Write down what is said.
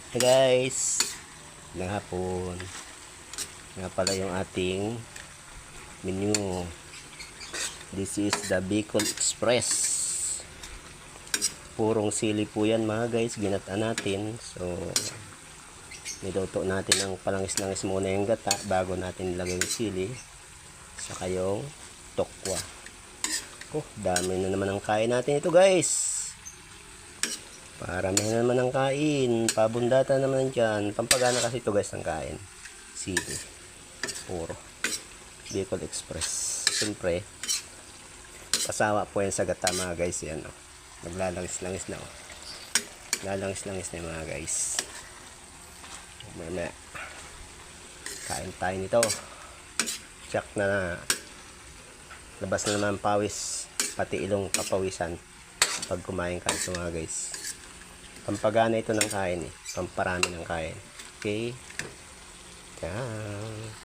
Hey guys, ng hapon. Nga pala yung ating menu. This is the Bicol Express. Purong sili po yan mga guys, ginataan natin. So, niluto natin ang palangis-langis muna yung gata bago natin ilagay yung sili. Saka yung tokwa. Oh, dami na naman ang kain natin ito guys. Paramihan naman ang kain. Pabundatan naman dyan. Pampagana kasi ito guys ng kain. Sili. Puro. Bicol Express. Siyempre, kasawa po yan sa gata mga guys. Yan o. Naglalangis-langis na o. Lalangis-langis na mga guys. Mamaya. Kain tayo nito. Check na labas na naman pawis. Pati ilong kapawisan. Pag kumain ka ito mga guys. Pampagana ito ng kain eh. Pamparami ng kain. Okay. Yan.